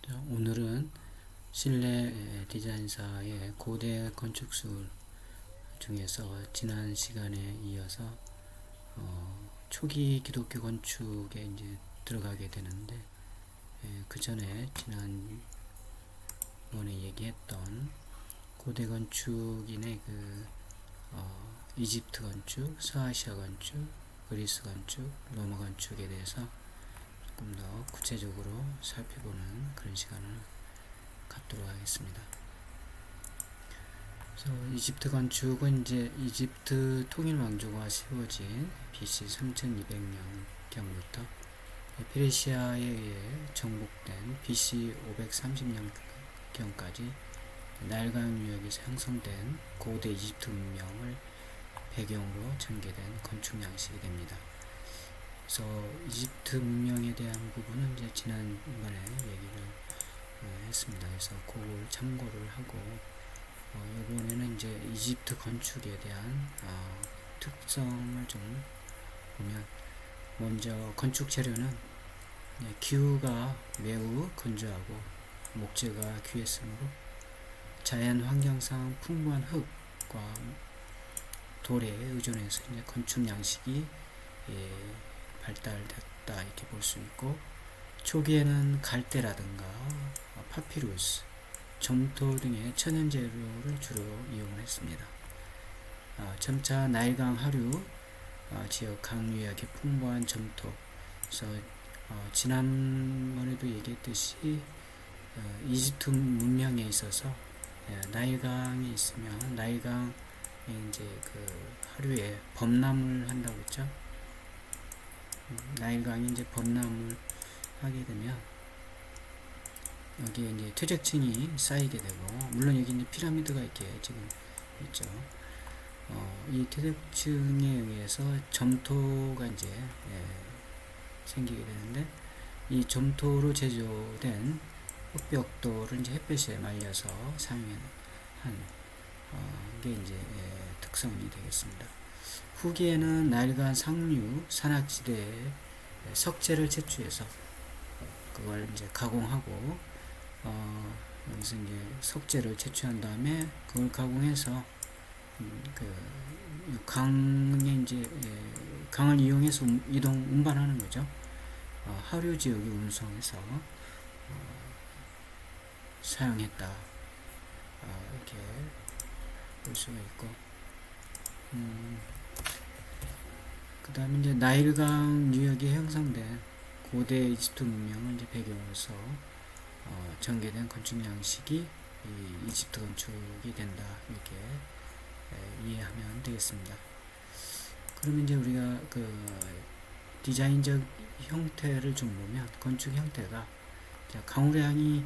오늘은 실내 디자인사의 고대 건축술 중에서 지난 시간에 이어서 초기 기독교 건축에 이제 들어가게 되는데, 그 전에 지난번에 얘기했던 고대 건축인의 이집트 건축, 서아시아 건축, 그리스 건축, 로마 건축에 대해서 조금 더 구체적으로 살펴보는 그런 시간을 갖도록 하겠습니다. 그래서 이집트 건축은 이제 이집트 통일 왕조가 세워진 BC 3200년경부터 페르시아에 의해 정복된 BC 530년경까지 나일강 유역에서 형성된 고대 이집트 문명을 배경으로 전개된 건축 양식이 됩니다. 그래서 이집트 문명에 대한 부분은 이제 지난번에 얘기를 했습니다. 그래서 그걸 참고를 하고, 이번에는 이제 이집트 건축에 대한 특성을 좀 보면, 먼저 건축 재료는 기후가 매우 건조하고 목재가 귀했으므로 자연 환경상 풍부한 흙과 돌에 의존해서 이제 건축 양식이 발달됐다 이렇게 볼 수 있고, 초기에는 갈대라든가 파피루스, 점토 등의 천연 재료를 주로 이용을 했습니다. 점차 나일강 하류 지역 강유역의 풍부한 점토, 그래서 지난번에도 얘기했듯이 이집트 문명에 있어서 나일강이 있으면 나일강에 이제 하류에 범람을 한다고 했죠. 나일강이 이제 범람을 하게 되면 여기에 이제 퇴적층이 쌓이게 되고, 물론 여기 이제 피라미드가 이렇게 지금 있죠. 이 퇴적층에 의해서 점토가 이제 생기게 되는데, 이 점토로 제조된 흙벽돌을 이제 햇볕에 말려서 사용한 게 이제 특성이 되겠습니다. 후기에는 나일강 상류 산악지대에 석재를 채취해서 그걸 이제 가공하고, 여기서 이제 석재를 채취한 다음에 그걸 가공해서 강에 이제 강을 이용해서 운반하는 거죠. 하류 지역에 운송해서 사용했다, 이렇게 볼 수가 있고, 그 다음에 이제 나일강 유역에 형성된 고대 이집트 문명을 이제 배경으로서 전개된 건축 양식이 이 이집트 건축이 된다, 이렇게 이해하면 되겠습니다. 그러면 이제 우리가 디자인적 형태를 좀 보면, 건축 형태가 강우량이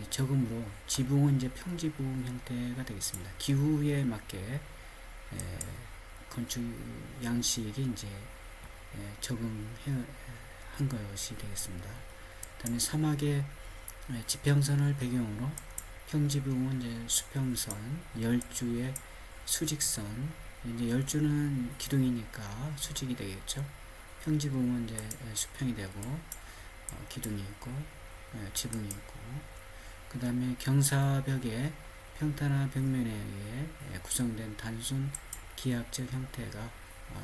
적음으로 지붕은 이제 평지붕 형태가 되겠습니다. 기후에 맞게 건축 양식이 이제 적응한 것이 되겠습니다. 그다음에 사막의 지평선을 배경으로 평지붕은 이제 수평선, 열주의 수직선, 이제 열주는 기둥이니까 수직이 되겠죠. 평지붕은 이제 수평이 되고 기둥이 있고 지붕이 있고, 그 다음에 경사벽의 평탄화 벽면에 의해 구성된 단순 기하학적 형태가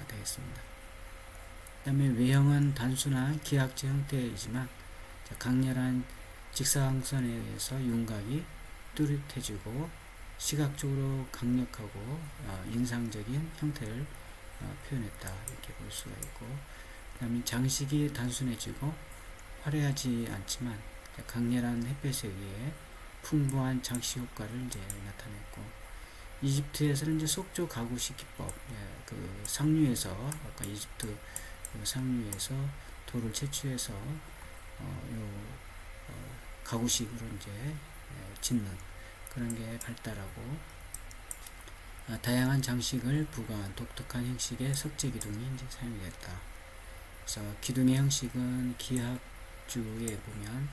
되겠습니다. 그 다음에 외형은 단순한 기하학적 형태이지만 강렬한 직사광선에 의해서 윤곽이 뚜렷해지고 시각적으로 강력하고 인상적인 형태를 표현했다, 이렇게 볼 수가 있고, 그 다음에 장식이 단순해지고 화려하지 않지만 강렬한 햇볕에 의해 풍부한 장식 효과를 이제 나타냈고, 이집트에서는 이제 속조 가구식 기법, 상류에서 아까 이집트 상류에서 돌을 채취해서 가구식으로 이제 짓는 그런 게 발달하고, 다양한 장식을 부과한 독특한 형식의 석재 기둥이 이제 사용됐다. 그래서 기둥의 형식은 기하학주에 보면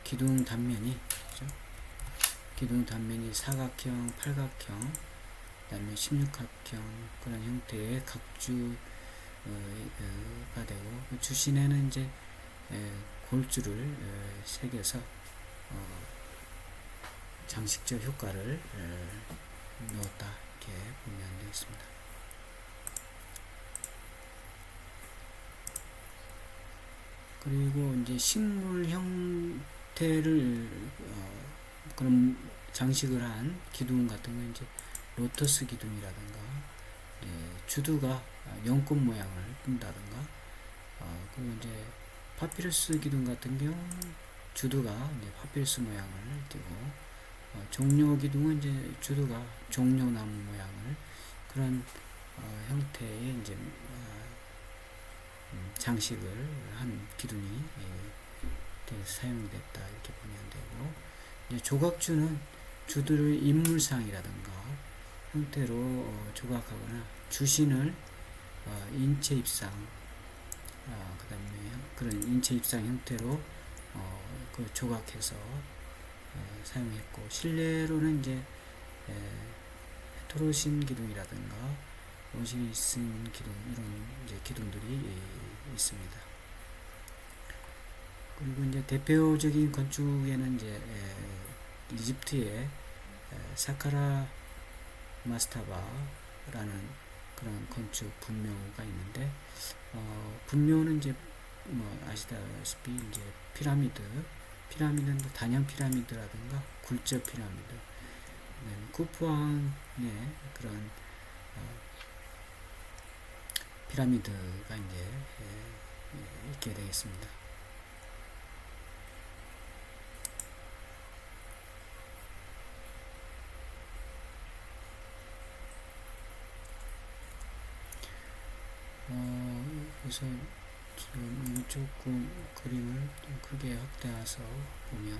기둥 단면이, 그렇죠? 기둥 단면이 사각형, 팔각형, 그다음에 16합형 그런 형태의 각주가 되고, 그 주신에는 이제 골주를 새겨서 장식적 효과를 넣었다 이렇게 보면 되겠습니다. 그리고 이제 식물 형태를 그런 장식을 한 기둥 같은 건 이제 로터스 기둥이라든가 주두가 연꽃 모양을 띈다든가 그리고 이제 파피루스 기둥 같은 경우 주두가 이제 파피루스 모양을 띠고 종려 기둥은 이제 주두가 종려나무 모양을 그런 형태의 이제 장식을 한 기둥이 사용됐다 이렇게 보면 되고 이제 조각주는 주두를 인물상이라든가 형태로 조각하거나 주신을 인체 입상 그 다음에 그런 인체 입상 형태로 그 조각해서 사용했고 실내로는 이제 토로신 기둥이라든가 오시리슨 기둥 이런 이제 기둥들이 있습니다. 그리고 이제 대표적인 건축에는 이제 이집트의 사카라 마스타바라는 그런 건축 분묘가 있는데 분묘는 이제 뭐 아시다시피 이제 피라미드는 뭐 단형 피라미드라든가 굴절 피라미드, 쿠프왕의 그런 피라미드가 이제 있게 되겠습니다. 그래서 지금 조금 그림을 좀 크게 확대해서 보면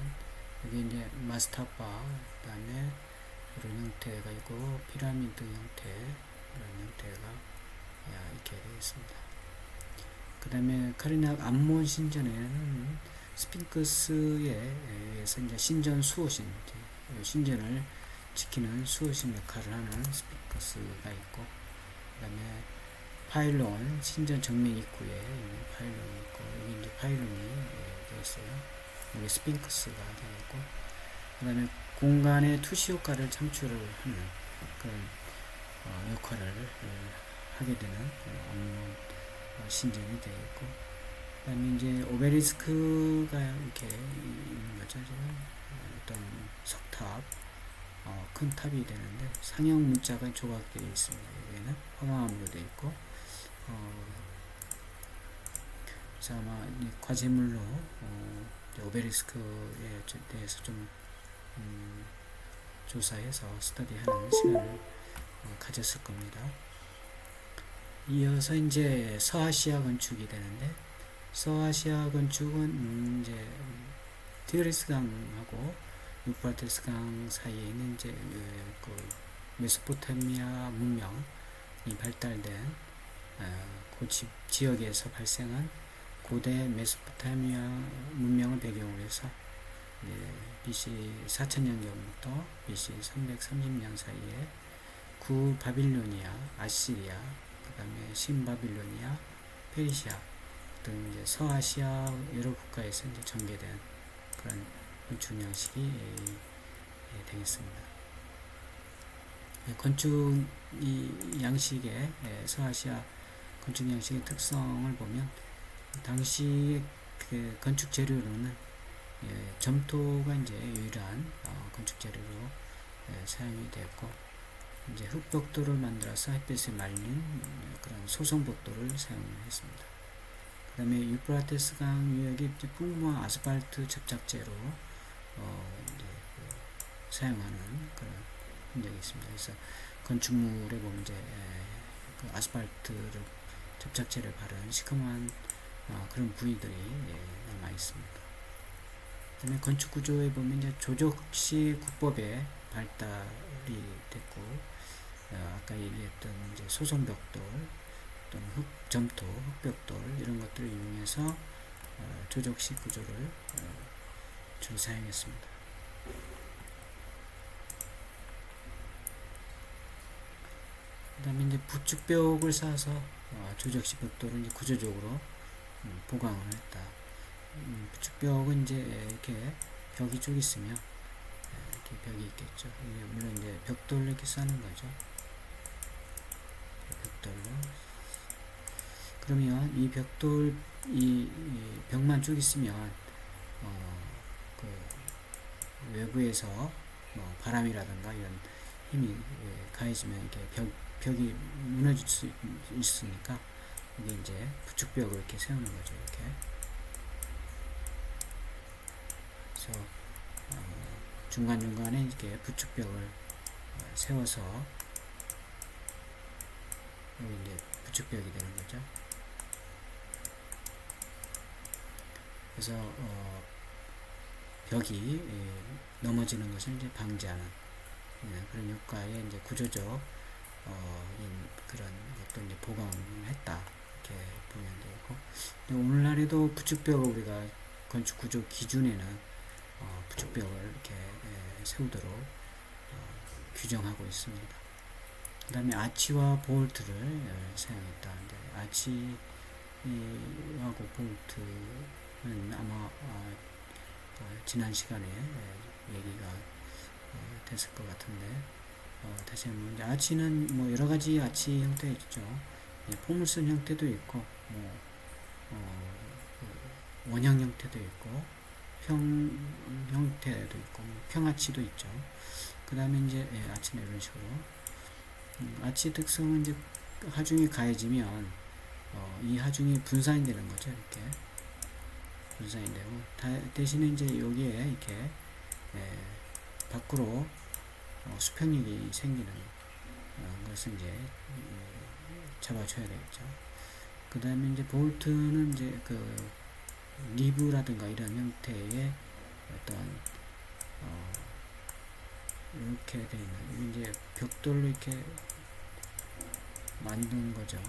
여기 이제 마스타바 그 다음에 이런 형태가 있고 피라미드 형태 이런 형태가 있게 되겠습니다. 그 다음에 카르낙 암몬 신전에는 스핑크스에 의해서 이제 신전 수호신 신전을 지키는 수호신 역할을 하는 스핑크스가 있고 그 다음에 파일론 신전 정면 입구에 있는 파일론이 있고 여기 이제 파일론이 되어 있어요. 여기 스핑크스가 되어 있고 그 다음에 공간의 투시 효과를 창출을 하는 그런 역할을 하게 되는 암몬 신전이 되어 있고 그 다음에 이제 오베리스크가 이렇게 있는 거죠. 어떤 석탑 큰 탑이 되는데 상형 문자가 조각되어 있습니다. 여기에는 화강암으로 되어 있고 그래서 아마 이 과제물로 오베리스크에 대해서 좀 조사해서 스터디하는 시간을 가졌을 겁니다. 이어서 이제 서아시아 건축이 되는데 서아시아 건축은 이제 티그리스 강하고 유프라테스 강 사이에 있는 이제 그 메소포타미아 문명이 발달된 그 지역에서 발생한 고대 메소포타미아 문명을 배경으로 해서 BC 4000년경부터 BC 330년 사이에 구바빌로니아, 아시리아, 그 다음에 신바빌로니아, 페르시아 등 이제 서아시아 여러 국가에서 이제 전개된 그런 건축 양식이 되겠습니다. 건축 양식의 서아시아 건축 양식의 특성을 보면 당시 그 건축 재료로는 점토가 이제 유일한 건축 재료로 사용이 되었고 이제 흙벽돌을 만들어서 햇빛에 말린 그런 소성벽돌을 사용했습니다. 그 다음에 유프라테스 강 유역의 풍부한 아스팔트 접착제로 이제 사용하는 그런 흔적이 있습니다. 그래서 건축물에 보면 이제 그 아스팔트를 접착제를 바른 시커먼 그런 부위들이 남아 있습니다. 그다음에 건축 구조에 보면 이제 조적식 국법의 발달이 됐고 아까 얘기했던 이제 소성벽돌 또는 점토, 흙벽돌 이런 것들을 이용해서 조적식 구조를 주로 사용했습니다. 그 다음에 이제 부축벽을 쌓아서 조적식 벽돌을 이제 구조적으로 보강을 했다. 부축벽은 이제 이렇게 벽이 쭉 있으면 이렇게 벽이 있겠죠. 이게 물론 이제 벽돌로 이렇게 싸는 거죠. 벽돌로. 그러면 이 벽돌, 이 벽만 쭉 있으면 그 외부에서 뭐 바람이라든가 이런 힘이 가해지면 이렇게 벽이 무너질 수 있으니까 이게 이제 부축벽을 이렇게 세우는 거죠. 이렇게. 그래서 중간중간에 이렇게 부축벽을 세워서 여기 이제 부축벽이 되는 거죠. 그래서 벽이 넘어지는 것을 이제 방지하는 그런 효과의 이제 구조적 그런 것도 이제 보강을 했다, 이렇게 보면 되고, 오늘날에도 부축벽을 우리가 건축 구조 기준에는 부축벽을 이렇게 세우도록 규정하고 있습니다. 그 다음에 아치와 볼트를 사용했다. 아치하고 볼트는 아마 지난 시간에 얘기가 됐을 것 같은데, 다시 한번 이제 아치는 뭐 여러 가지 아치 형태 있죠. 포물선 형태도 있고, 원형 형태도 있고, 평 형태도 있고, 평아치도 있죠. 그 다음에 이제 아치는 이런 식으로. 아치 특성은 이제 하중이 가해지면 이 하중이 분산이 되는 거죠. 이렇게 분산이 되고, 대신에 이제 여기에 이렇게 밖으로 수평력이 생기는 것을 이제 잡아줘야 되겠죠. 그 다음에 이제 볼트는 이제 그 리브라든가 이런 형태의 어떤 이렇게 되어 있는, 이제 벽돌로 이렇게 만든 거죠.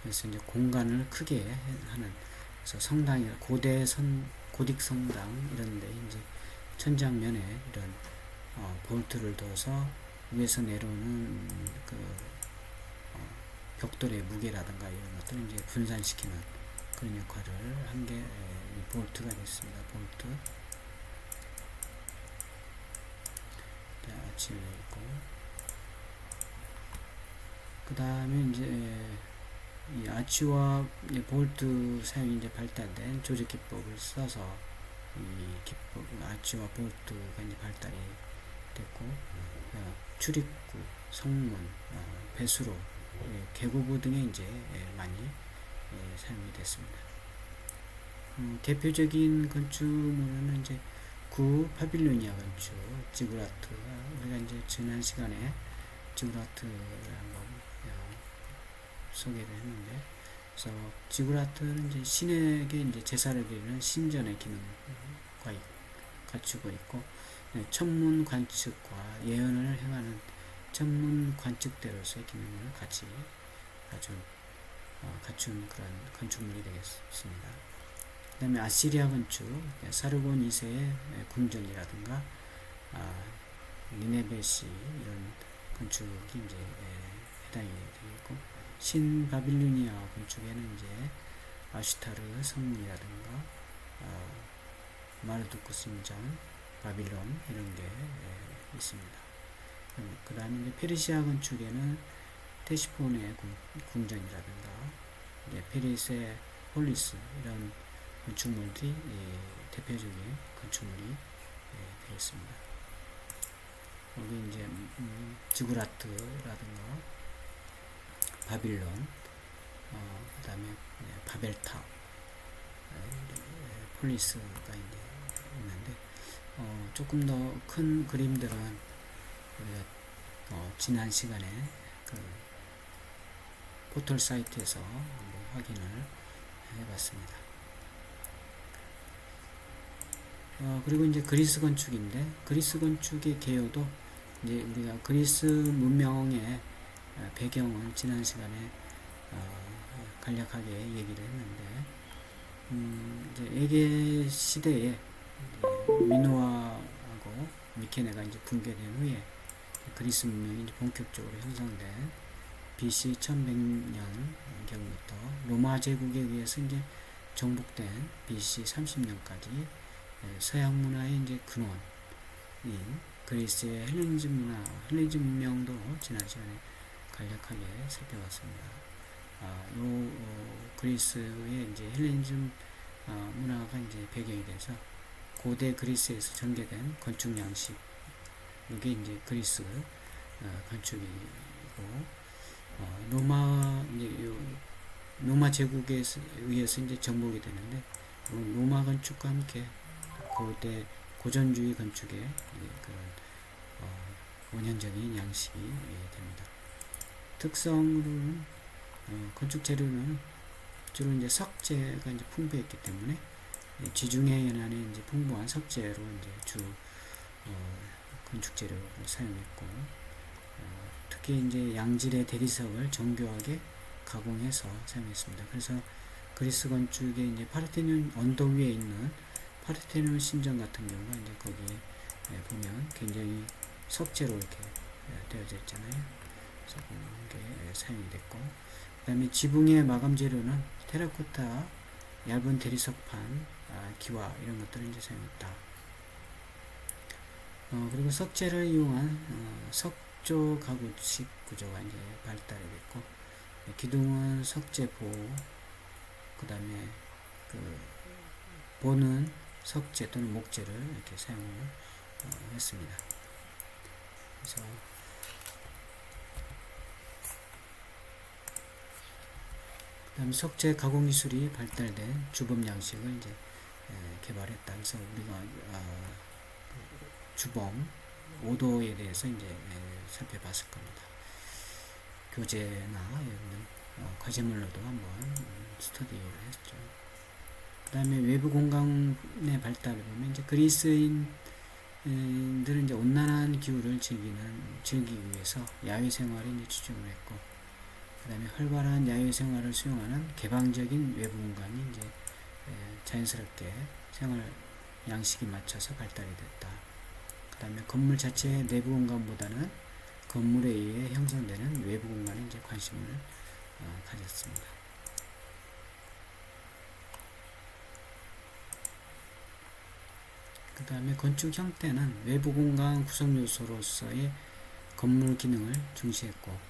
그래서 이제 공간을 크게 하는, 그래서 성당이 고딕 성당 이런데 이제 천장면에 이런 볼트를 둬서 위에서 내려오는 그 벽돌의 무게라든가 이런 것들을 이제 분산시키는 그런 역할을 한 게 볼트가 됐습니다. 볼트. 아치를 있고, 그 다음에 이제 이 아치와 볼트 사용이 이제 발달된 조직 기법을 써서 이 기법, 아치와 볼트가 이제 발달이 됐고, 출입구, 성문, 배수로, 계고부 등에 이제 많이 사용이 됐습니다. 대표적인 건축물은 이제 파빌로니아 건축, 지구라트. 우리가 이제 지난 시간에 지구라트를 한번 소개를 했는데, 그래서 지구라트는 이제 신에게 이제 제사를 드리는 신전의 기능을 갖추고 있고, 천문 관측과 예언을 행하는 천문 관측대로서의 기능을 같이 갖춘 그런 건축물이 되겠습니다. 그 다음에 아시리아 건축, 사르곤 2세의 궁전이라든가 니네베시 이런 건축이 이제 해당이 되겠고, 신바빌로니아 건축에는 이제 아슈타르 성문이라든가 마르두크 신전, 바빌론 이런 게 있습니다. 그 다음에 이제 페르시아 건축에는 테시폰의 궁전이라든가 이제 페리스의 폴리스 이런 건축물들이 대표적인 건축물이 되겠습니다. 여기 이제 지구라트라든가 바빌론, 그 다음에 바벨탑, 폴리스가 이제 있는데, 조금 더 큰 그림들은 우리가 지난 시간에 그 포털 사이트에서 한번 확인을 해봤습니다. 그리고 이제 그리스 건축인데, 그리스 건축의 개요도 이제 우리가 그리스 문명의 배경을 지난 시간에 간략하게 얘기를 했는데, 이제 에게 시대에 미노아하고 미케네가 이제 붕괴된 후에 그리스 문명이 이제 본격적으로 형성된 BC 1100년경부터 로마 제국에 의해서 이제 정복된 BC 30년까지 서양 문화의 이제 근원인 그리스의 헬레니즘 문화, 헬레니즘 문명도 지난 시간에 간략하게 살펴봤습니다. 그리스의 이제 헬레니즘 문화가 이제 배경이 돼서 고대 그리스에서 전개된 건축 양식, 이게 이제 그리스 건축이고, 로마 제국에 의해서 이제 정복이 되는데, 로마 건축과 함께 고대 고전주의 건축의 그런 원형적인 양식이 됩니다. 특성으로는 건축 재료는 주로 이제 석재가 이제 풍부했기 때문에 지중해 연안에 이제 풍부한 석재로 이제 주 건축 재료를 사용했고, 특히 이제 양질의 대리석을 정교하게 가공해서 사용했습니다. 그래서 그리스 건축의 이제 파르테논 언덕 위에 있는 파르테논 신전 같은 경우가 이제 거기에 보면 굉장히 석재로 이렇게 되어져 있잖아요. 그래서 그게 사용이 됐고, 그 다음에 지붕의 마감 재료는 테라코타, 얇은 대리석판, 기와 이런 것들을 이제 사용했다. 그리고 석재를 이용한 석조 가구식 구조가 이제 발달이 됐고, 기둥은 석재보, 그 다음에 보는 석재 또는 목재를 이렇게 사용을 했습니다. 그래서 그다음 석재 가공 기술이 발달된 주범 양식을 이제 개발했다. 그래서 우리가 주범 5도에 대해서 이제 살펴봤을 겁니다. 교재나 과제물로도 한번 스터디를 했죠. 그 다음에 외부 공간의 발달을 보면 이제 그리스인들은 이제 온난한 기후를 즐기기 위해서 야외 생활에 이제 집중을 했고, 그 다음에 활발한 야외 생활을 수용하는 개방적인 외부 공간이 이제 자연스럽게 생활 양식에 맞춰서 발달이 됐다. 그 다음에 건물 자체의 내부 공간보다는 건물에 의해 형성되는 외부 공간에 이제 관심을 가졌습니다. 그 다음에 건축 형태는 외부 공간 구성 요소로서의 건물 기능을 중시했고,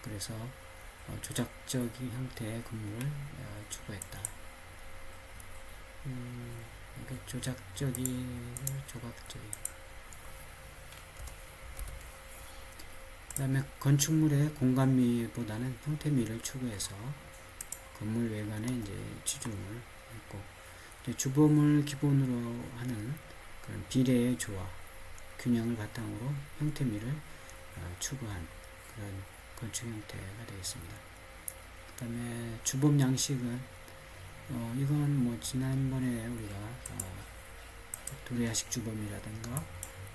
그래서 조작적인 형태의 건물을 추구했다. 조각적인. 그 다음에 건축물의 공간미보다는 형태미를 추구해서 건물 외관에 이제 치중을 했고, 주범을 기본으로 하는 그런 비례의 조화, 균형을 바탕으로 형태미를 추구한 그런 건축 형태가 되겠습니다. 그 다음에 주범 양식은 이건 뭐 지난번에 우리가 도레아식 주범이라든가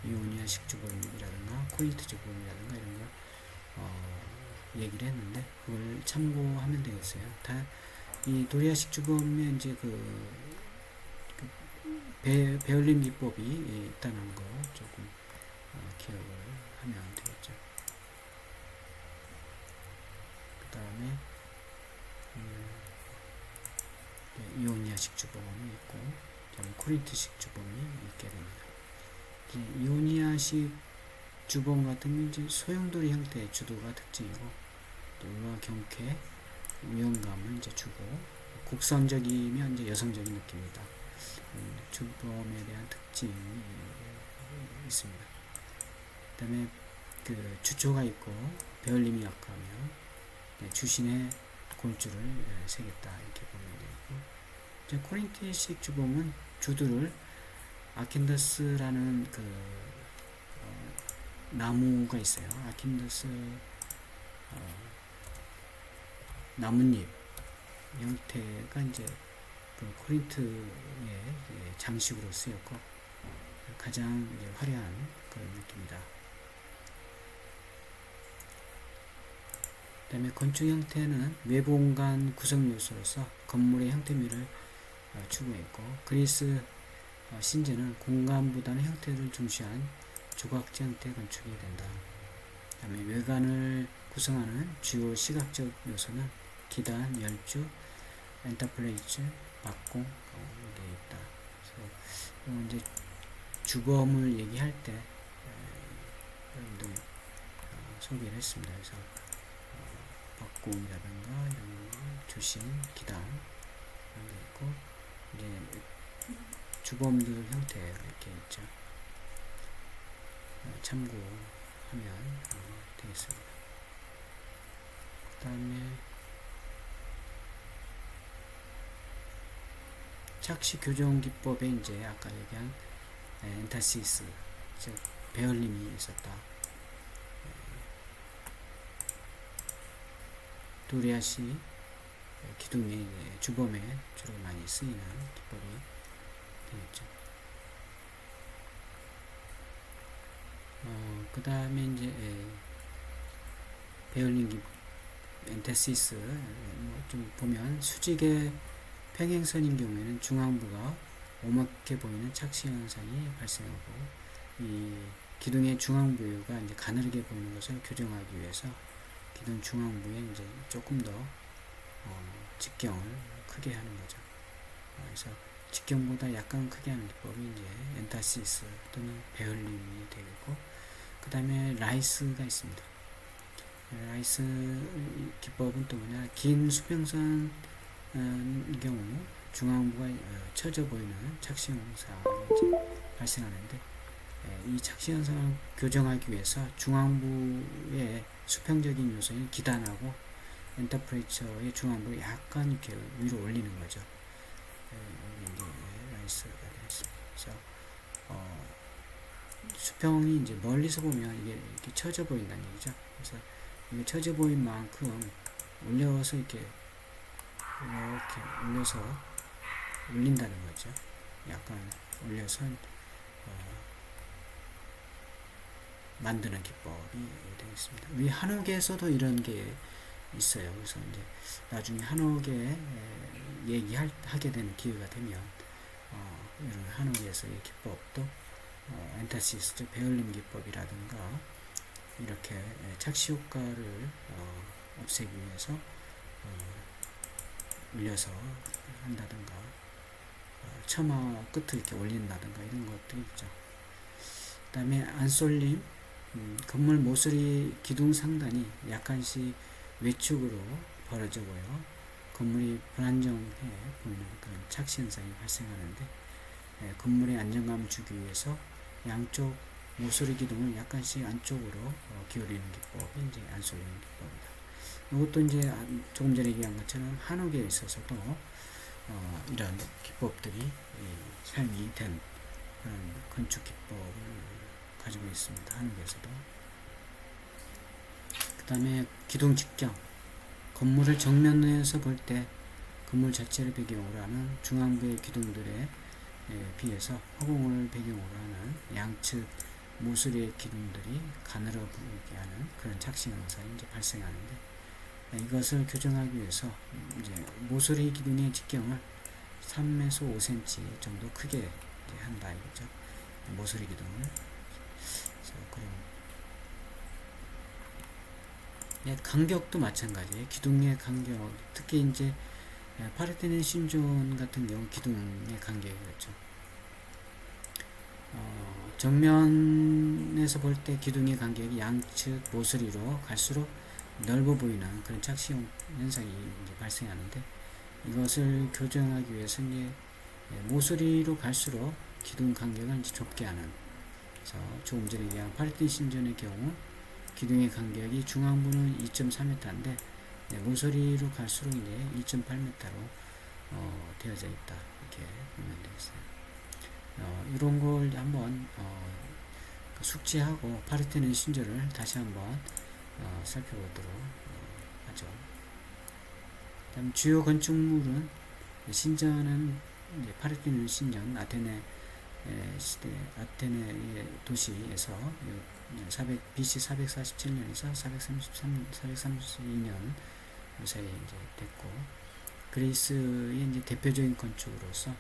이오니아식 주범이라든가 코인트 주범이라든가 이런 걸 얘기를 했는데, 그걸 참고하면 되겠어요. 이 도레아식 주범에 이제 베를린 기법이 있다는 거 조금 기억을 하면 되겠죠. 그 다음에 이오니아식 주범이 있고, 코린트식 주범이 있게 됩니다. 이오니아식 주범 같은 게 이제 소용돌이 형태의 주도가 특징이고, 놀과 경쾌, 위험감을 이제 주고, 곡선적이면 이제 여성적인 느낌이다. 주범에 대한 특징이 있습니다. 그 다음에 주초가 있고 배울림이 약하며 주신의 골주를 새겼다, 이렇게 보면 되고, 코린티식 주범은 주두를 아킨더스라는 나무가 있어요. 아킨더스 나뭇잎 형태가 이제 코린트의 장식으로 쓰였고, 가장 이제 화려한 그런 느낌이다. 그 다음에 건축 형태는 외부 공간 구성 요소로서 건물의 형태미를 추구했고, 그리스 신제는 공간보다는 형태를 중시한 조각제 형태 건축이 된다. 그 다음에 외관을 구성하는 주요 시각적 요소는 기단, 열주, 엔터프레이즈, 박공 여기에 있다. 그래서 이제 주범을 얘기할 때 여러분들 소개를 했습니다. 그래서 박공이라든가 이런 주심, 기단 이런 게 있고 이제 주범들 형태 이렇게 있죠. 참고하면 되겠습니다. 그 다음에 착시 교정 기법에 이제 아까 얘기한 엔타시스, 즉 배열림이 있었다. 도리아시 기둥의 주범에 주로 많이 쓰이는 기법이 되겠죠. 그 다음에 이제 배열림 엔테시스 좀 보면 수직의 평행선인 경우에는 중앙부가 오목해 보이는 착시 현상이 발생하고 이 기둥의 중앙부가 이제 가늘게 보이는 것을 교정하기 위해서 기둥 중앙부에 이제 조금 더 직경을 크게 하는 거죠. 그래서 직경보다 약간 크게 하는 기법이 이제 엔타시스 또는 배열림이 되겠고, 그 다음에 라이스가 있습니다. 라이스 기법은 또 뭐냐, 긴 수평선 경우 중앙부가 처져 보이는 착시 현상이 발생하는데, 이 착시 현상을 교정하기 위해서 중앙부의 수평적인 요소인 기단하고 엔터프레이처의 중앙부를 약간 이렇게 위로 올리는 거죠. 여기 이제 라이스가 되겠습니다. 그래서 수평이 이제 멀리서 보면 이게 이렇게 처져 보인다는 얘기죠. 그래서 이게 처져 보인 만큼 올려서 이렇게 올려서 올린다는 거죠. 약간 올려서 만드는 기법이 되겠습니다. 위 한옥에서도 이런 게 있어요. 그래서 이제 나중에 한옥에 얘기하게 되는 기회가 되면 이런 한옥에서의 기법도 엔타시스, 즉 배열림 기법이라든가 이렇게 착시 효과를 없애기 위해서 올려서 한다든가 처마 끝을 이렇게 올린다든가 이런 것들이 있죠. 그 다음에 안솔림, 건물 모서리 기둥 상단이 약간씩 외축으로 벌어지고요. 건물이 불안정해 보이는 그런 착시 현상이 발생하는데, 건물의 안정감을 주기 위해서 양쪽 모서리 기둥을 약간씩 안쪽으로 기울이는 기법이 이제 안솔림 기법이다. 이것도 이제 조금 전에 얘기한 것처럼 한옥에 있어서도 이런 기법들이 사용이 된 그런 건축 기법을 가지고 있습니다. 한옥에서도. 그 다음에 기둥 직경, 건물을 정면에서 볼 때 건물 자체를 배경으로 하는 중앙부의 기둥들에 비해서 허공을 배경으로 하는 양측 모서리의 기둥들이 가늘어 보이게 하는 그런 착시 현상이 이제 발생하는데, 이것을 교정하기 위해서 이제 모서리 기둥의 직경을 3에서 5cm 정도 크게 이제 한다 이거죠. 모서리 기둥을. 그래서 그런 간격도 마찬가지예요. 기둥의 간격, 특히 이제 파르테논 신전 같은 경우 기둥의 간격이 그렇죠. 정면에서 볼 때 기둥의 간격이 양측 모서리로 갈수록 넓어 보이는 그런 착시 현상이 이제 발생하는데, 이것을 교정하기 위해서 이제 모서리로 갈수록 기둥 간격을 이제 좁게 하는. 그래서 조금 전에 얘기한 파르테논 신전의 경우 기둥의 간격이 중앙부는 2.4m인데 모서리로 갈수록 이제 2.8m로 되어져 있다 이렇게 보면 되겠어요. 이런 걸 한번 숙지하고 파르테논 신전을 다시 한번 살펴보도록 하죠. 다음 주요 건축물은 신전은 이제 파르테논 신전 아테네 시대 아테네의 도시에서 BC 447년에서 432년 사이에 이제 됐고, 그리스의 이제 대표적인 건축으로서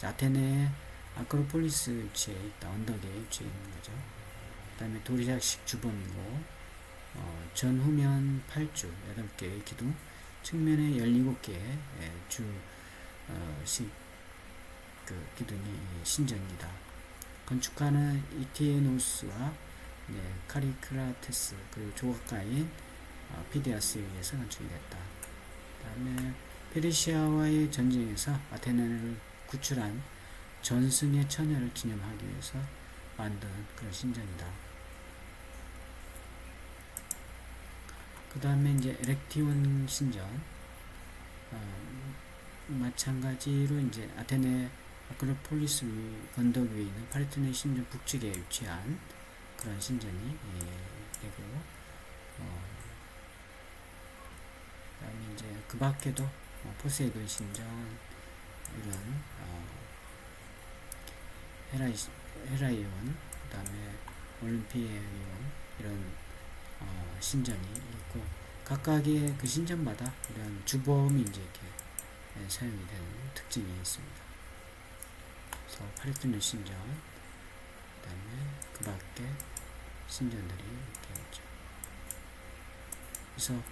아테네 아크로폴리스 위치에 있다, 언덕에 위치해 있는 거죠. 그 다음에 도리학식 주범이고, 전후면 8주 8개의 기둥, 측면에 17개의 기둥이 신전입니다. 건축가는 이티에노스와 카리크라테스 그리고 조각가인 피디아스에 의해서 건축이 됐다. 그 다음에 페르시아와의 전쟁에서 아테네를 구출한 전승의 처녀를 기념하기 위해서 만든 그런 신전이다. 그 다음에 이제 에렉티온 신전, 마찬가지로 이제 아테네 아크로폴리스 언덕 위에 있는 파르테논 신전 북측에 위치한 그런 신전이 되고, 그 다음에 이제 그 밖에도 포세이돈 신전, 이런 헤라이온, 그 다음에 올림피에이온, 이런 신전이 있고, 각각의 그 신전마다 이런 주범이 이제 이렇게 사용이 되는 특징이 있습니다. 그래서 파르테논 신전, 그 다음에 그 밖에 신전들이 이렇게 있죠. 그래서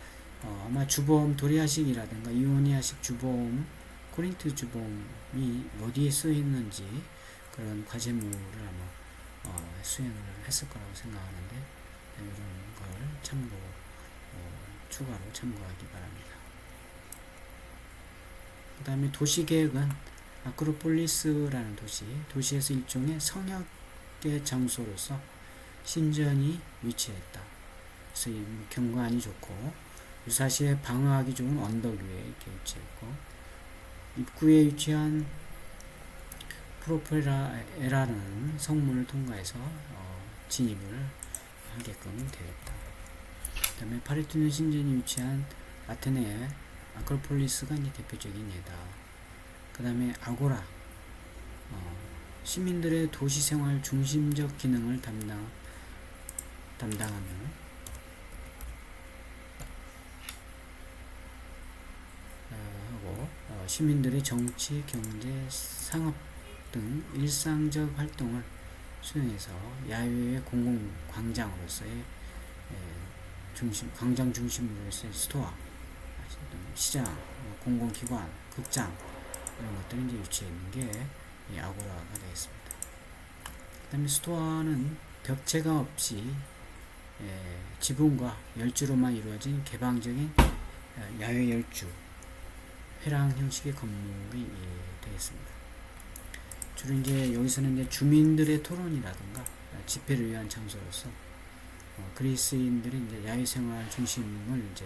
아마 주범 도리아식이라든가 이오니아식 주범, 코린트 주범이 어디에 쓰여 있는지 그런 과제물을 아마 수행을 했을 거라고 생각하는데, 이런 걸 추가로 참고하기 바랍니다. 그 다음에 도시계획은 아크로폴리스라는 도시에서 일종의 성역의 장소로서 신전이 위치했다. 그래서 경관이 좋고 유사시에 방어하기 좋은 언덕 위에 이렇게 위치했고, 입구에 위치한 프로페라라는 성문을 통과해서 진입을 하게끔 되었다. 그 다음에 파르테논 신전이 위치한 아테네의 아크로폴리스가 이제 대표적인 예다. 그 다음에 아고라, 시민들의 도시생활 중심적 기능을 담당하며 하고 시민들의 정치, 경제, 상업 등 일상적 활동을 수행해서 야외의 공공광장으로서의 광장 중심으로서의 스토어, 시장, 공공기관, 극장 이런 것들이 이제 위치해 있는 게 아고라가 되겠습니다. 그 다음에 스토어는 벽체가 없이 지붕과 열주로만 이루어진 개방적인 야외 열주, 회랑 형식의 건물이 되겠습니다. 주로 이제 여기서는 이제 주민들의 토론이라든가 집회를 위한 장소로서 그리스인들이 이제 야외 생활 중심을 이제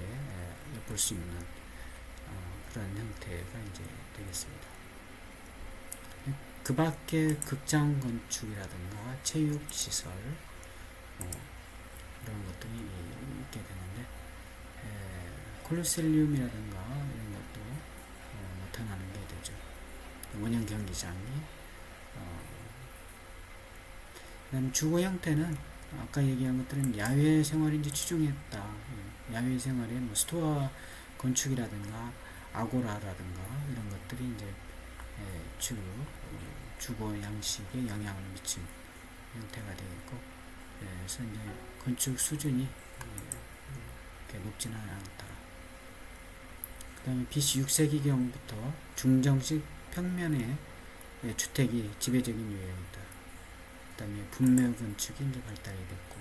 엿볼 수 있는 그런 형태가 이제 되겠습니다. 그 밖에 극장 건축이라든가 체육 시설 이런 것들이 있게 되는데, 콜로셀리움이라든가 이런 것도 나타나는 게 되죠. 원형 경기장이. 그다음 주거 형태는 아까 얘기한 것들은 야외 생활이 이제 추종했다. 야외 생활에 뭐 스토어 건축이라든가 아고라라든가 이런 것들이 이제 주거 양식에 영향을 미친 형태가 되겠고, 그래서 이제 건축 수준이 그렇게 높지는 않다. 그 다음에 BC 6세기경부터 중정식 평면의 주택이 지배적인 유형이다. 그 다음에 분묘 건축이 이제 발달이 됐고,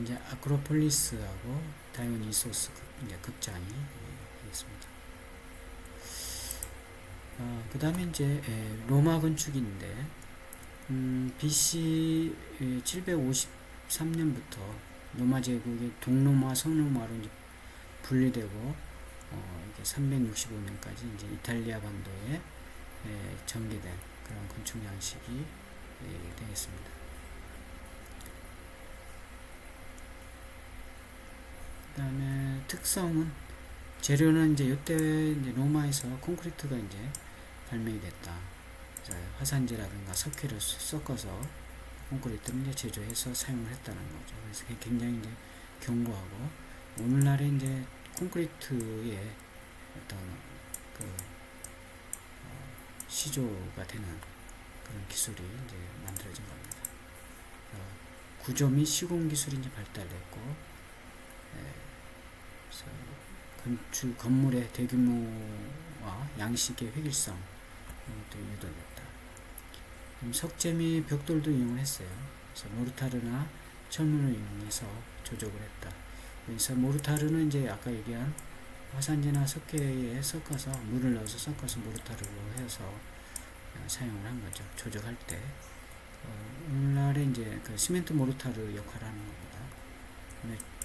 이제 아크로폴리스하고 다이오니소스 이제 극장이 되겠습니다. 그 다음에 이제 로마 건축인데, BC 753년부터 로마 제국의 동로마, 서로마로 이제 분리되고, 이게 365년까지 이제 이탈리아 반도에 전개된 그런 건축 양식이 되겠습니다. 그 다음에 특성은, 재료는 이제 이때 이제 로마에서 콘크리트가 이제 발명이 됐다. 화산재라든가 석회를 섞어서 콘크리트를 이제 제조해서 사용을 했다는 거죠. 그래서 굉장히 이제 견고하고, 오늘날에 이제 콘크리트의 어떤 시조가 되는 그런 기술이 이제 만들어진 겁니다. 구조 및 시공 기술이 이제 발달했고, 예, 그래서 건축 건물의 대규모와 양식의 획일성 또 유도됐다. 석재 및 벽돌도 이용을 했어요. 그래서 모르타르나 철문을 이용해서 조적을 했다. 그래서 모르타르는 이제 아까 얘기한 화산재나 석회에 섞어서 물을 넣어서 섞어서 모르타르로 해서 사용을 한 거죠. 조적할 때. 오늘날에 이제 그 시멘트 모르타르 역할을 하는 겁니다.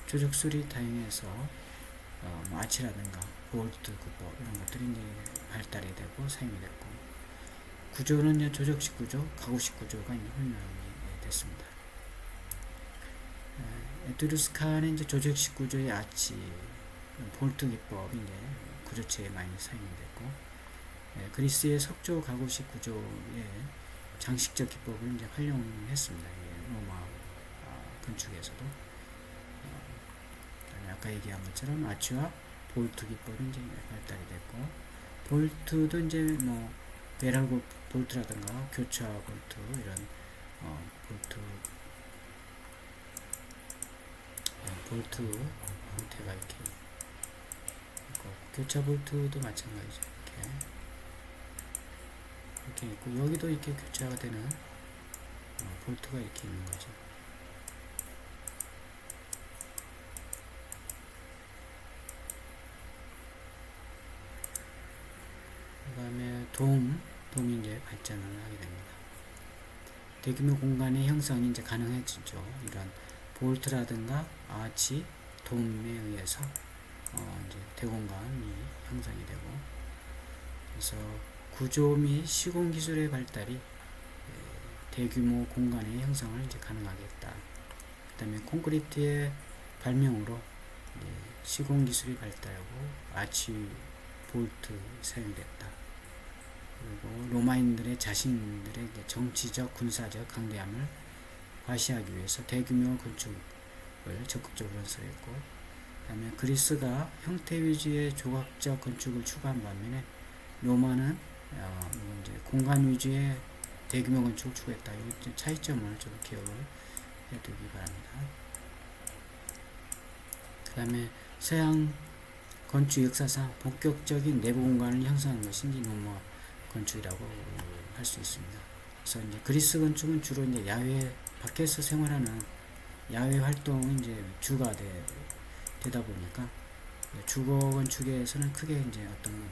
조적술이 다양해서 뭐 아치라든가 볼트, 구법 이런 것들이 이제 발달이 되고 사용이 됐고, 구조는 이제 조적식 구조, 가구식 구조가 이제 훈련이 됐습니다. 에트루스칸의 이제 조적식 구조의 아치, 볼트 기법이 이제 구조체에 많이 사용이 됐고, 그리스의 석조 가구식 구조의 장식적 기법을 이제 활용했습니다. 로마 건축에서도. 아까 얘기한 것처럼 아치와 볼트 기법이 이제 발달이 됐고, 볼트도 이제 뭐 베럴 볼트라든가 교차 볼트 이런 볼트 형태가 이렇게 있고, 교차 볼트도 마찬가지죠. 이렇게 있고, 여기도 이렇게 교차가 되는 볼트가 이렇게 있는 거죠. 그 다음에 돔이 이제 발전을 하게 됩니다. 대규모 공간의 형성이 이제 가능해지죠. 이런 볼트라든가 아치, 돔에 의해서 이제 대공간이 형성이 되고, 그래서 구조 및 시공 기술의 발달이 대규모 공간의 형성을 이제 가능하게 했다. 그 다음에 콘크리트의 발명으로 시공 기술이 발달하고 아치, 볼트 사용됐다. 그리고 로마인들의 자신들의 정치적, 군사적 강대함을 과시하기 위해서 대규모 건축을 적극적으로 건설했고, 그 다음에 그리스가 형태 위주의 조각적 건축을 추구한 반면에 로마는 이제 공간 위주의 대규모 건축을 추구했다. 이 차이점을 좀 기억을 해두기 바랍니다. 그 다음에 서양 건축 역사상 본격적인 내부 공간을 형성한 것이 이제 로마 건축이라고 할 수 있습니다. 그래서 이제 그리스 건축은 주로 이제 야외 밖에서 생활하는 야외 활동이 이제 주가 되다 보니까 주거 건축에서는 크게 이제 어떤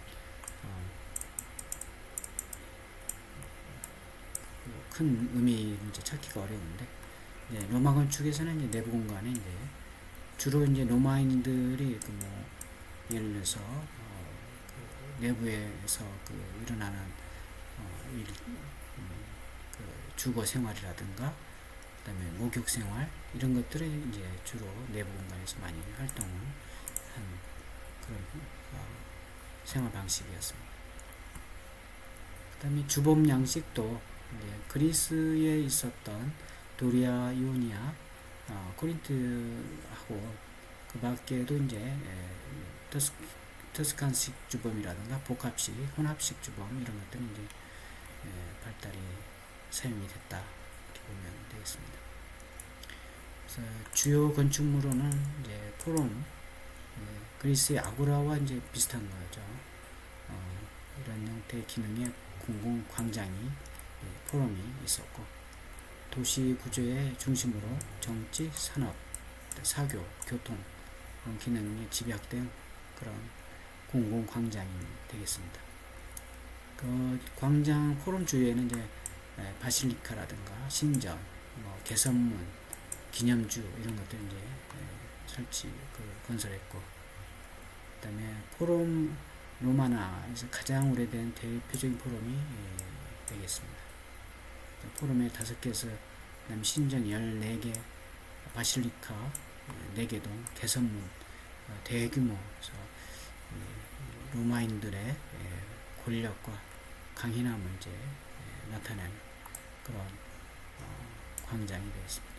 큰 의미를 이제 찾기가 어려운데, 로마 건축에서는 이제 내부 공간에 이제 주로 이제 로마인들이 그 뭐 예를 들어서 그 내부에서 그 일어나는 그 주거 생활이라든가 그다음에 목욕 생활 이런 것들을 이제 주로 내부 공간에서 많이 활동을 한 그런 생활 방식이었습니다. 그다음에 주범 양식도 이제 그리스에 있었던 도리아, 이오니아, 코린트하고 그 밖에도 이제 터스칸식 주범이라든가 복합식, 혼합식 주범 이런 것들이 이제 발달이 사용이 됐다 이렇게 보면 되겠습니다. 그래서 주요 건축물로는 이제 포럼, 그리스의 아고라와 이제 비슷한 거죠. 이런 형태의 기능의 공공 광장이 포럼이 있었고, 도시 구조의 중심으로 정치, 산업, 사교, 교통 그런 기능이 집약된 그런 공공 광장이 되겠습니다. 그 광장 포럼 주위에는 이제 바실리카라든가 신전, 뭐 개선문, 기념주 이런 것들 이제 건설했고, 그다음에 포럼 로마나에서 가장 오래된 대표적인 포럼이 되겠습니다. 포럼에 5개에서 그다음에 신전 14개, 바실리카 4개동, 개선문 대규모, 로마인들의 권력과 강인함을 이제 나타내는 그런 광장이 되었습니다.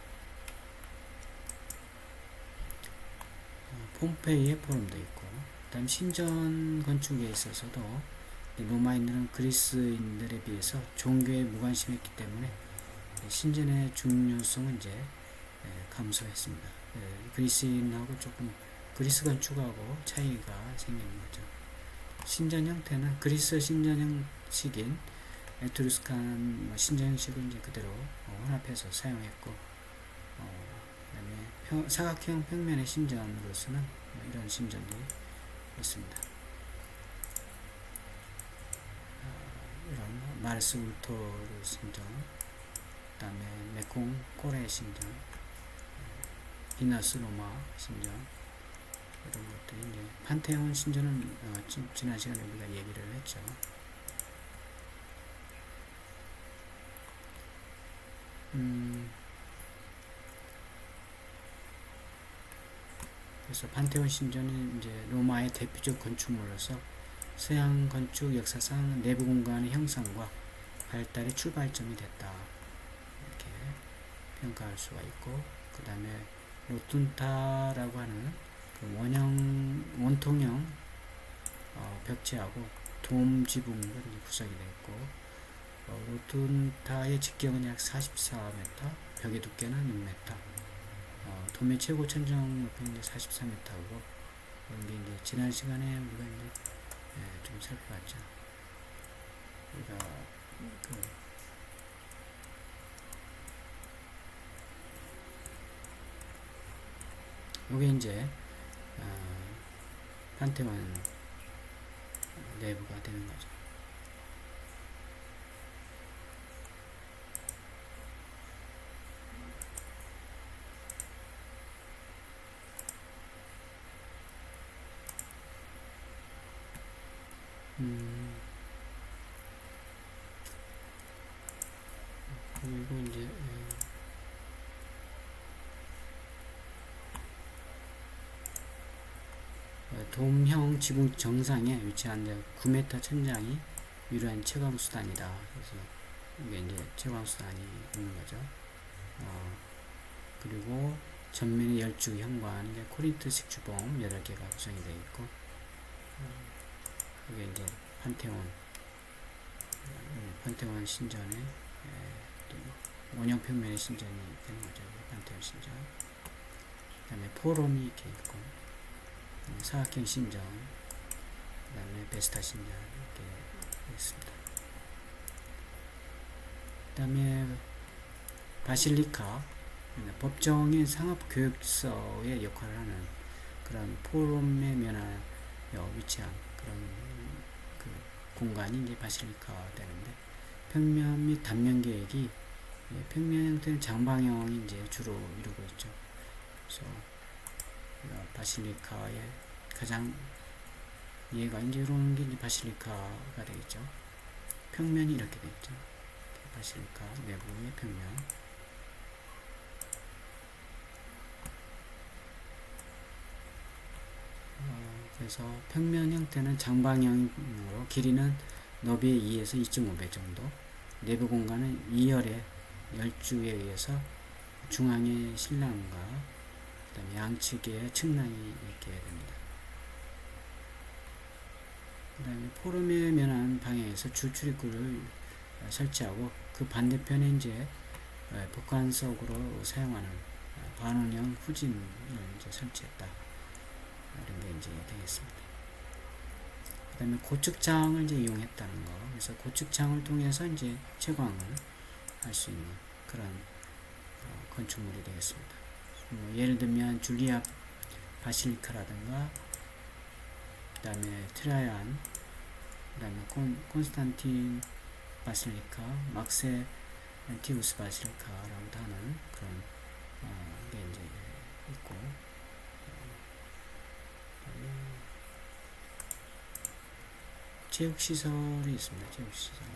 폼페이의 포럼도 있고, 그다음 신전 건축에 있어서도 로마인들은 그리스인들에 비해서 종교에 무관심했기 때문에 신전의 중요성은 이제 감소했습니다. 그리스인하고 조금 그리스 건축하고 차이가 생기는 거죠. 신전 형태는 그리스 신전 형식인 에트루스칸 신전 형식을 이제 그대로 혼합해서 사용했고, 그다음에 사각형 평면의 신전으로서는 이런 신전도 있습니다. 이런 마르스 울토르 신전, 그다음에 메콩 코레 신전, 비너스 로마 신전, 이런 것들이 이제 판테온 신전은 지난 시간에 우리가 얘기를 했죠. 그래서 판테온 신전은 이제 로마의 대표적 건축물로서 서양 건축 역사상 내부 공간의 형성과 발달의 출발점이 됐다, 이렇게 평가할 수가 있고, 그 다음에 로툰타라고 하는 그 원통형 벽체하고 돔 지붕으로 구성이 되어 있고, 로툰타의 직경은 약 44m, 벽의 두께는 6m, 돔의 최고 천정 높이는 44m고, 이게 이제 지난 시간에 우리가 이제 좀 살펴봤죠. 우리가 요게 이제 판테온 내부가 되는 거죠. 그리고 이제 돔형 지붕 정상에 위치한 9m 천장이 유일한 채광 수단이다. 그래서 이게 이제 채광 수단이 있는 거죠. 그리고 전면에 열주 현관, 코린트식 주봉 8개가 구성이 되어 있고, 이게 이제 판테온 신전의 원형 평면의 신전이 되는 거죠. 판테온 신전. 그 다음에 포럼이 이렇게 있고, 사각형 신전, 그 다음에 베스타 신전 이렇게 있습니다. 그 다음에 바실리카, 법정의 상업교육서의 역할을 하는 그런 포럼의 면하에 위치한 그런 그 공간이 이제 바실리카 되는데, 평면 및 단면 계획이 평면 형태는 장방형이 이제 주로 이루고 있죠. 그래서 바실리카의 가장 얘가 이제 이런 게 이제 바실리카가 되겠죠. 평면이 이렇게 되겠죠. 바실리카 내부의 평면. 그래서 평면 형태는 장방형으로 길이는 너비의 2에서 2.5배 정도, 내부 공간은 2열의 열주에 의해서 중앙에 신랑과 그다음에 양측에 측랑이 있게 됩니다. 그 다음에 포럼에 면한 방향에서 주 출입구를 설치하고, 그 반대편에 이제 복관석으로 사용하는 반원형 후진을 이제 설치했다, 이런 게 이제 되겠습니다. 그 다음에 고측창을 이제 이용했다는 거. 그래서 고측창을 통해서 이제 채광을 할 수 있는 그런 건축물이 되겠습니다. 예를 들면 줄리아 바실리카라든가, 그 다음에 트라이안, 그 다음에 콘스탄틴 바실리카, 막세티우스 바실리카라고도 하는 그런 게 이제 있고, 체육시설이 있습니다. 체육시설.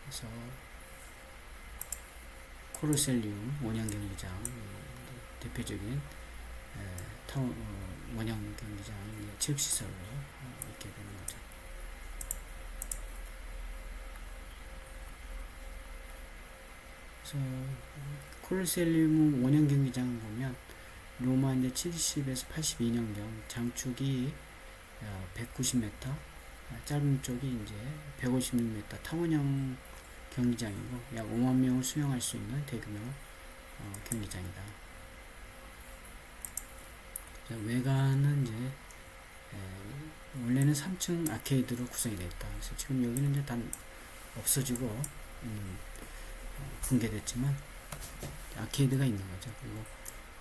그래서 코르셀리움 원형 경기장, 대표적인 원형 경기장이 체육시설로 있게 되는 거죠. 그래서 코르셀리움 원형 경기장 보면 로마 이제 70에서 82년경 장축이 190m, 짧은 쪽이 이제 156m 타원형 경기장이고, 약 5만 명을 수용할 수 있는 대규모 경기장이다. 자, 외관은 이제 원래는 3층 아케이드로 구성이 되어 있다. 그래서 지금 여기는 이제 다 없어지고 붕괴됐지만 아케이드가 있는 거죠. 그리고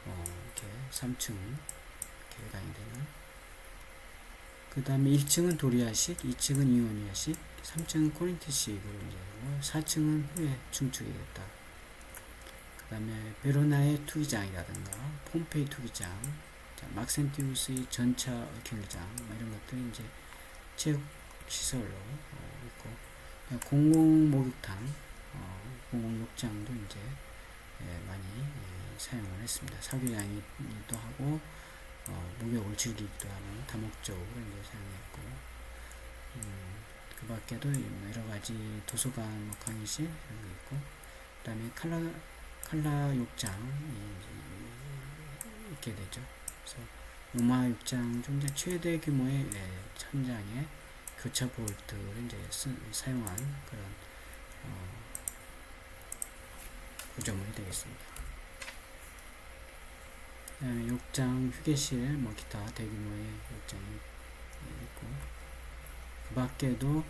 이렇게 3층 개당이 되는. 그 다음에 1층은 도리아식, 2층은 이오니아식, 3층은 코린티식으로 이제 4층은 후에 중축이 됐다. 그 다음에 베로나의 투기장이라든가 폼페이 투기장, 막센티우스의 전차 경기장 이런 것들이 이제 체육 시설로 있고, 공공 목욕탕, 공공 욕장도 이제 많이 사용을 했습니다. 사교장이기도 하고 목욕을 즐기기도 하는 다목적으로 이제 사용했고, 그 밖에도 여러 가지 도서관, 강의실 이런 거 있고, 그 다음에 칼라 욕장이 있게 되죠. 그래서 로마 욕장 중 최대 규모의 천장에 교차 볼트를 이제 사용한 그런 구조물이 되겠습니다. 그다음에 욕장, 휴게실, 기타 대규모의 욕장이 있고, 그 밖에도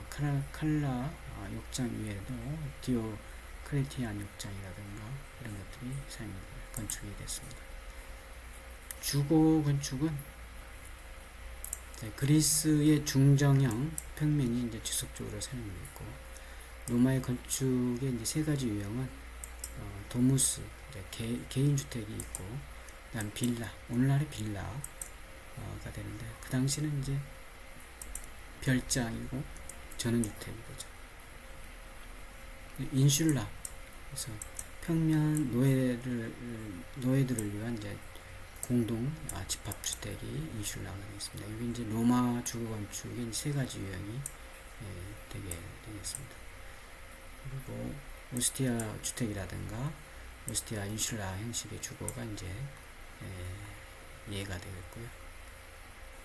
칼라 욕장 위에도 디오크레티안 욕장이라든가 이런 것들이 건축이 됐습니다. 주거 건축은 그리스의 중정형 평면이 이제 지속적으로 사용되고, 로마의 건축의 이제 세 가지 유형은 도무스, 개인 주택이 있고, 그다음 빌라, 오늘날의 빌라가 되는데, 그 당시는 이제 별장이고 전원주택이 되죠. 인슐라, 그래서 평면 노예들을 위한 이제 공동 집합주택이 인슐라가 되겠습니다. 여기 이제 로마 주거 건축의 세 가지 유형이 되겠습니다. 그리고 오스티아 주택이라든가 오스티아 인슐라 형식의 주거가 이제 이해가 되겠고요.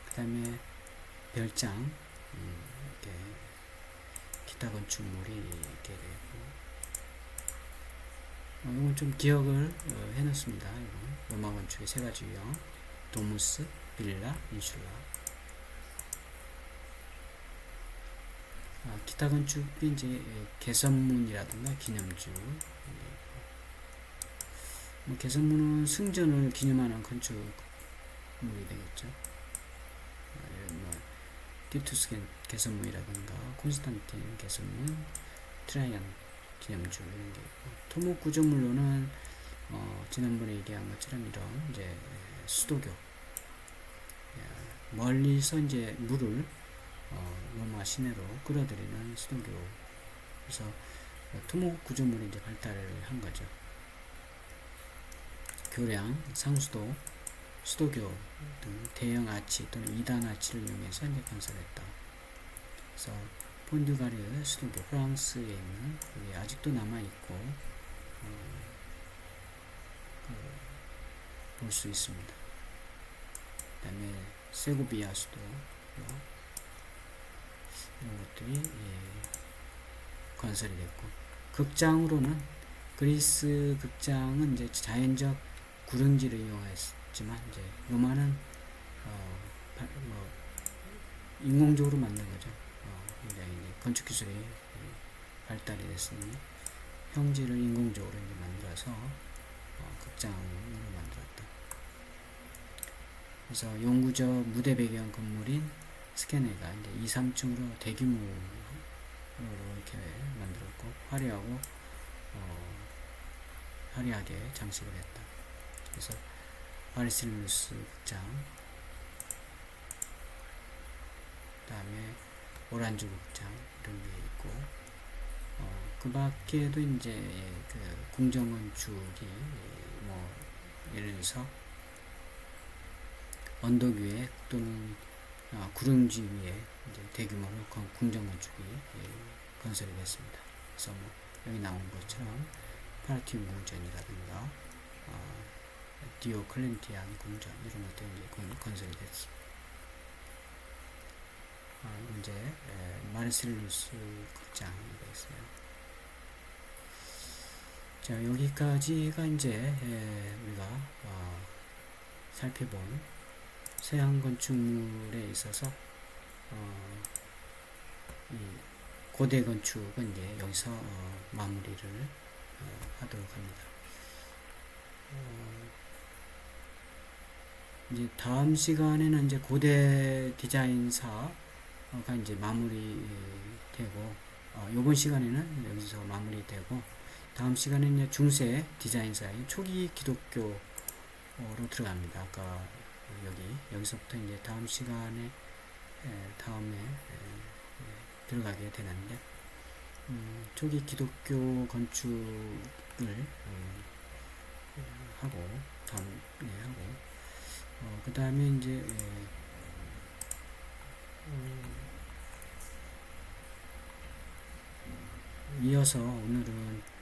그 다음에 별장, 이렇게 기타 건축물이 이렇게 되고, 이건 좀 기억을 해놓습니다. 이건 로마 건축의 세 가지 유형: 도무스, 빌라, 인슐라. 기타 건축이 이제 개선문이라든가 기념주. 개선문은 승전을 기념하는 건축물이 되겠죠. 티투스 개선문이라든가 콘스탄틴 개선문, 트라이안 기념주 이런 게 있고, 토목 구조물로는 지난번에 얘기한 것처럼 이런 이제 수도교, 멀리서 이제 물을 로마 시내로 끌어들이는 수도교. 그래서 토목 구조물이 이제 발달을 한 거죠. 교량, 상수도, 수도교 등 대형 아치 또는 2단 아치를 이용해서 이제 건설했다. 그래서 폰듀가르 수도교, 프랑스에 있는, 여기 아직도 남아있고 볼 수 있습니다. 그 다음에 세고비아 수도, 이런 것들이 건설이 됐고, 극장으로는 그리스 극장은 이제 자연적 구릉지를 이용했지만, 이제 로마는 인공적으로 만든 거죠. 굉장히 건축 기술이 발달이 됐으니 형질을 인공적으로 이제 만들어서 극장으로 만들었다. 그래서 영구적 무대 배경 건물인 스케네가 이제 2, 3층으로 대규모로 이렇게 만들었고, 화려하게 장식을 했다. 그래서 바르셀루스 극장, 그 다음에 오란주 극장 이런 게 있고, 그 밖에도 이제 그 궁정건축이 예를 들어서 언덕 위에 또는 구릉지 위에 이제 대규모로 궁정건축이 건설이 됐습니다. 그래서 여기 나온 것처럼 파라티움 궁전이라든가 디오클렌티안 궁전 이런 것들이 이제 건설이 됐습니다. 이제 마르셀루스 극장이 되겠어요. 자, 여기까지가 이제 우리가 살펴본 서양 건축물에 있어서 이 고대 건축은 이제 여기서 마무리를 하도록 합니다. 이제 다음 시간에는 이제 고대 디자인사가 이제 마무리되고, 이번 시간에는 여기서 마무리되고, 다음 시간에는 이제 중세 디자인사인 초기 기독교로 들어갑니다. 아까 여기서부터 이제 다음 시간에 다음에 들어가게 되는데, 초기 기독교 건축을 하고 다음에 하고, 그 다음에 이제 이어서 오늘은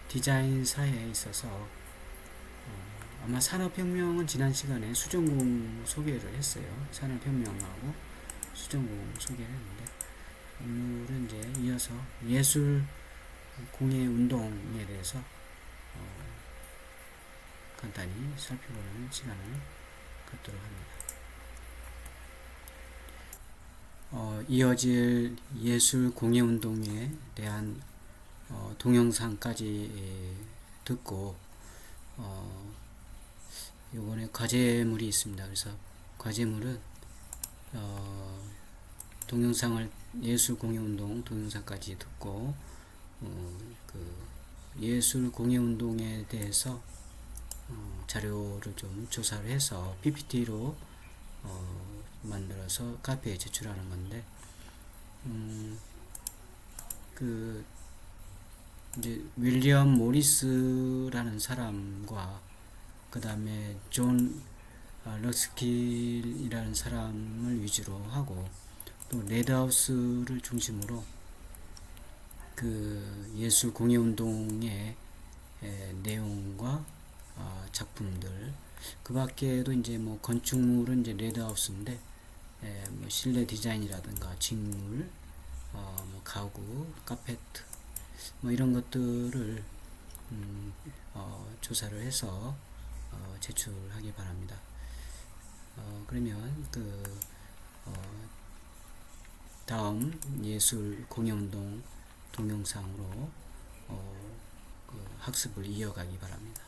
디자인사에 있어서 아마 산업혁명은 지난 시간에 수정공 소개를 했어요. 산업혁명하고 수정공 소개를 했는데, 오늘은 이제 이어서 예술 공예 운동에 대해서 간단히 살펴보는 시간을 갖도록 합니다. 이어질 예술 공예 운동에 대한 동영상까지 듣고, 요번에 과제물이 있습니다. 그래서 과제물은 동영상을 예술 공예 운동 동영상까지 듣고, 그 예술 공예 운동에 대해서 자료를 좀 조사를 해서 PPT로 만들어서 카페에 제출하는 건데, 그 이제 윌리엄 모리스라는 사람과 그 다음에 존 럭스킬이라는 사람을 위주로 하고, 또 레드하우스를 중심으로 그 예술 공예 운동의 내용과 작품들, 그 밖에도 이제 뭐 건축물은 이제 레드하우스인데, 뭐 실내 디자인이라든가 직물, 뭐 가구, 카페트, 뭐 이런 것들을 조사를 해서 제출하기 바랍니다. 그러면 다음 예술 공예운동 동영상으로 학습을 이어가기 바랍니다.